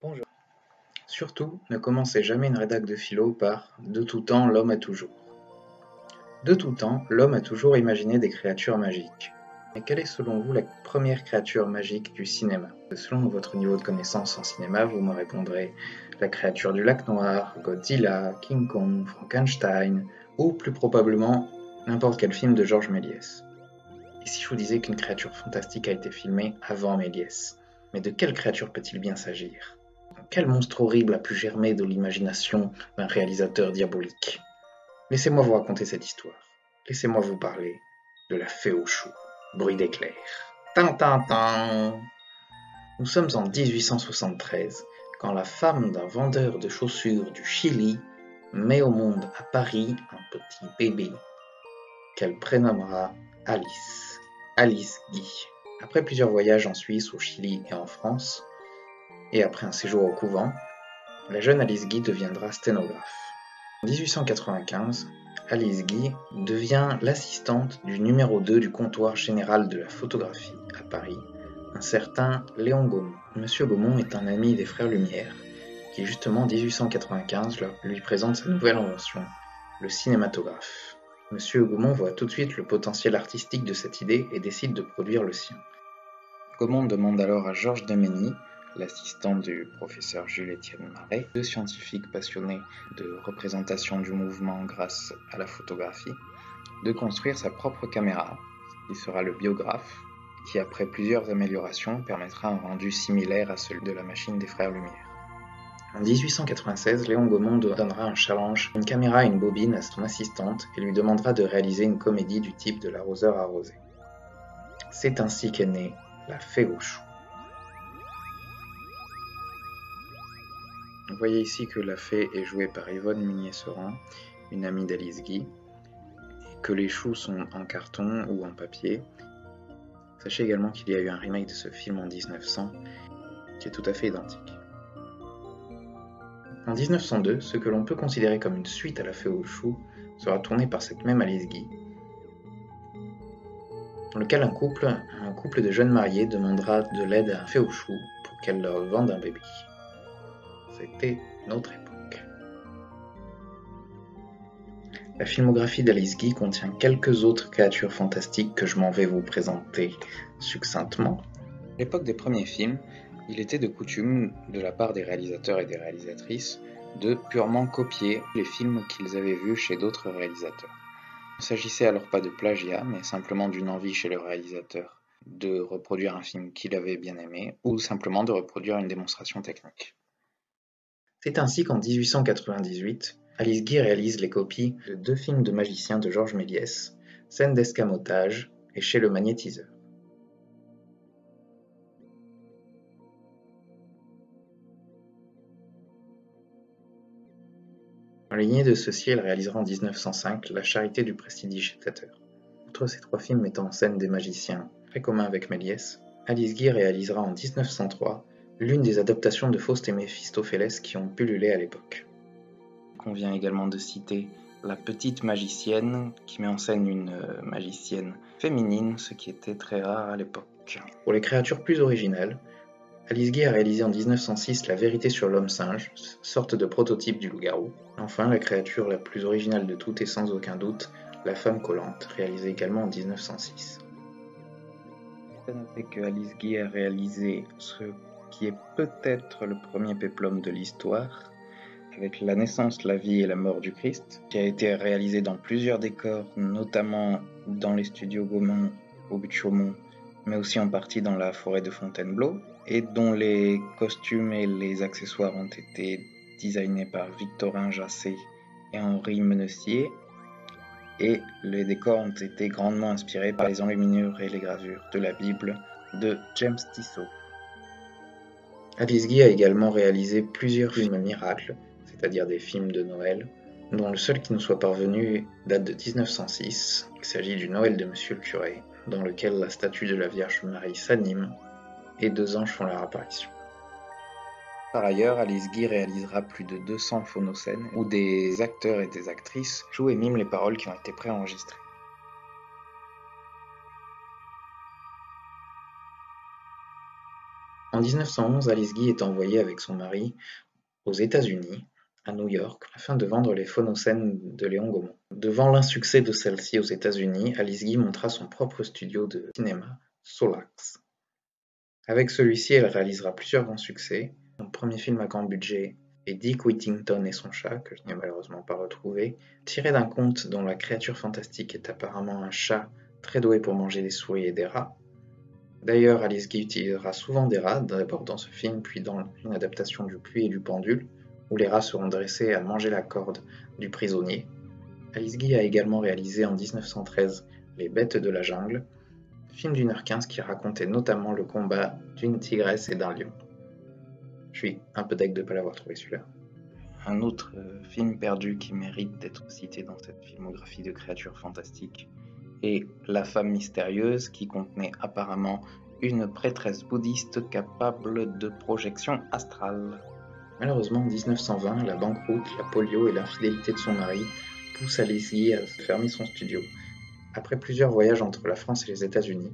Bonjour. Surtout, ne commencez jamais une rédac de philo par « De tout temps, l'homme a toujours ». De tout temps, l'homme a toujours imaginé des créatures magiques. Mais quelle est selon vous la première créature magique du cinéma? Selon votre niveau de connaissance en cinéma, vous me répondrez la créature du lac noir, Godzilla, King Kong, Frankenstein, ou plus probablement n'importe quel film de Georges Méliès. Et si je vous disais qu'une créature fantastique a été filmée avant Méliès? Mais de quelle créature peut-il bien s'agir? Quel monstre horrible a pu germer de l'imagination d'un réalisateur diabolique? Laissez-moi vous raconter cette histoire. Laissez-moi vous parler de la fée aux choux. Bruit d'éclairs. Tintintin. Nous sommes en 1873, quand la femme d'un vendeur de chaussures du Chili met au monde à Paris un petit bébé qu'elle prénommera Alice. Alice Guy. Après plusieurs voyages en Suisse, au Chili et en France, et après un séjour au couvent, la jeune Alice Guy deviendra sténographe. En 1895, Alice Guy devient l'assistante du numéro 2 du comptoir général de la photographie à Paris, un certain Léon Gaumont. Monsieur Gaumont est un ami des frères Lumière, qui justement en 1895 lui présente sa nouvelle invention, le cinématographe. Monsieur Gaumont voit tout de suite le potentiel artistique de cette idée et décide de produire le sien. Gaumont demande alors à Georges Demenny, l'assistant du professeur Jules-Étienne Marais, deux scientifiques passionnés de représentation du mouvement grâce à la photographie, de construire sa propre caméra, qui sera le biographe, qui après plusieurs améliorations permettra un rendu similaire à celui de la machine des frères Lumière. En 1896, Léon Gaumont donnera un challenge, une caméra et une bobine à son assistante et lui demandera de réaliser une comédie du type de l'arroseur arrosé. C'est ainsi qu'est née la fée aux choux. Vous voyez ici que la fée est jouée par Yvonne Munier-Seran, une amie d'Alice Guy, et que les choux sont en carton ou en papier. Sachez également qu'il y a eu un remake de ce film en 1900, qui est tout à fait identique. En 1902, ce que l'on peut considérer comme une suite à la fée aux choux sera tourné par cette même Alice Guy, dans lequel un couple de jeunes mariés demandera de l'aide à un fée aux choux pour qu'elle leur vende un bébé. C'était une autre époque. La filmographie d'Alice Guy contient quelques autres créatures fantastiques que je m'en vais vous présenter succinctement. À l'époque des premiers films, il était de coutume, de la part des réalisateurs et des réalisatrices, de purement copier les films qu'ils avaient vus chez d'autres réalisateurs. Il ne s'agissait alors pas de plagiat, mais simplement d'une envie chez le réalisateur de reproduire un film qu'il avait bien aimé, ou simplement de reproduire une démonstration technique. C'est ainsi qu'en 1898, Alice Guy réalise les copies de deux films de magiciens de Georges Méliès, Scène d'escamotage et Chez le magnétiseur. En lignée de ceux-ci, elle réalisera en 1905 La charité du prestidigitateur. Outre ces trois films mettant en scène des magiciens très communs avec Méliès, Alice Guy réalisera en 1903 l'une des adaptations de Faust et Méphistophélès qui ont pullulé à l'époque. Il convient également de citer La petite magicienne, qui met en scène une magicienne féminine, ce qui était très rare à l'époque. Pour les créatures plus originales, Alice Guy a réalisé en 1906 La vérité sur l'homme-singe, sorte de prototype du loup-garou. Enfin, la créature la plus originale de toutes et sans aucun doute, La femme collante, réalisée également en 1906. C'est à noter que Alice Guy a réalisé ce qui est peut-être le premier péplum de l'histoire, avec La naissance, la vie et la mort du Christ, qui a été réalisé dans plusieurs décors, notamment dans les studios Gaumont au but de Chaumont, mais aussi en partie dans la forêt de Fontainebleau, et dont les costumes et les accessoires ont été designés par Victorin Jassé et Henri Menessier, et les décors ont été grandement inspirés par les enluminures et les gravures de la Bible de James Tissot. Alice Guy a également réalisé plusieurs films miracles, c'est-à-dire des films de Noël, dont le seul qui nous soit parvenu date de 1906. Il s'agit du Noël de Monsieur le curé, dans lequel la statue de la Vierge Marie s'anime et deux anges font leur apparition. Par ailleurs, Alice Guy réalisera plus de 200 phonocènes où des acteurs et des actrices jouent et miment les paroles qui ont été préenregistrées. En En 1911, Alice Guy est envoyée avec son mari aux États-Unis, à New York, afin de vendre les phonocènes de Léon Gaumont. Devant l'insuccès de celle-ci aux États-Unis, Alice Guy montra son propre studio de cinéma, Solax. Avec celui-ci, elle réalisera plusieurs grands succès. Son premier film à grand budget est Dick Whittington et son chat, que je n'ai malheureusement pas retrouvé, tiré d'un conte dont la créature fantastique est apparemment un chat très doué pour manger des souris et des rats. D'ailleurs, Alice Guy utilisera souvent des rats, d'abord dans ce film, puis dans une adaptation du Puits et du Pendule, où les rats seront dressés à manger la corde du prisonnier. Alice Guy a également réalisé en 1913 Les Bêtes de la Jungle, film d'1h15 qui racontait notamment le combat d'une tigresse et d'un lion. Je suis un peu deg de ne pas l'avoir trouvé celui-là. Un autre film perdu qui mérite d'être cité dans cette filmographie de créatures fantastiques est La femme mystérieuse, qui contenait apparemment une prêtresse bouddhiste capable de projection astrale. Malheureusement, en 1920, la banqueroute, la polio et l'infidélité de son mari poussent Alice Guy à fermer son studio. Après plusieurs voyages entre la France et les États-Unis,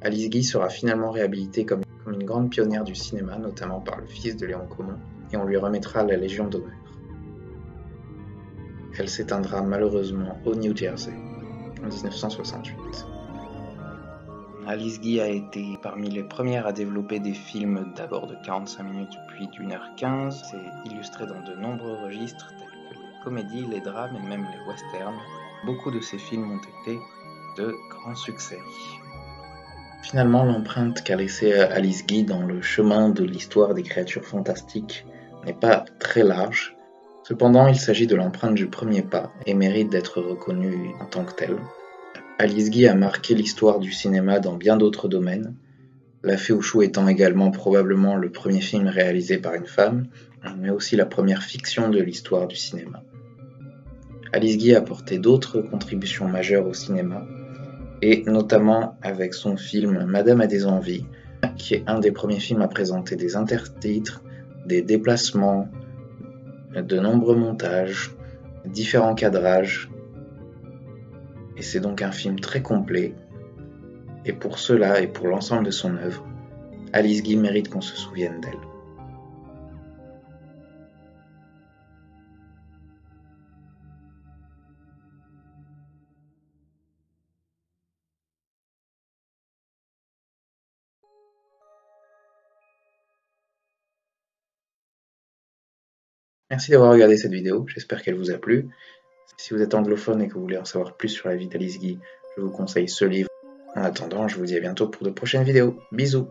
Alice Guy sera finalement réhabilitée comme une grande pionnière du cinéma, notamment par le fils de Léon Gaumont, et on lui remettra la Légion d'honneur. Elle s'éteindra malheureusement au New Jersey en 1968. Alice Guy a été parmi les premières à développer des films d'abord de 45 minutes puis d'1h15. C'est illustré dans de nombreux registres tels que les comédies, les drames et même les westerns. Beaucoup de ces films ont été de grands succès. Finalement, l'empreinte qu'a laissée Alice Guy dans le chemin de l'histoire des créatures fantastiques n'est pas très large. Cependant, il s'agit de l'empreinte du premier pas et mérite d'être reconnue en tant que telle. Alice Guy a marqué l'histoire du cinéma dans bien d'autres domaines, La Fée aux choux étant également probablement le premier film réalisé par une femme, mais aussi la première fiction de l'histoire du cinéma. Alice Guy a apporté d'autres contributions majeures au cinéma, et notamment avec son film Madame a des envies, qui est un des premiers films à présenter des intertitres, des déplacements, de nombreux montages, différents cadrages, et c'est donc un film très complet, et pour cela et pour l'ensemble de son œuvre, Alice Guy mérite qu'on se souvienne d'elle. Merci d'avoir regardé cette vidéo, j'espère qu'elle vous a plu. Si vous êtes anglophone et que vous voulez en savoir plus sur la vie d'Alice Guy, je vous conseille ce livre. En attendant, je vous dis à bientôt pour de prochaines vidéos. Bisous!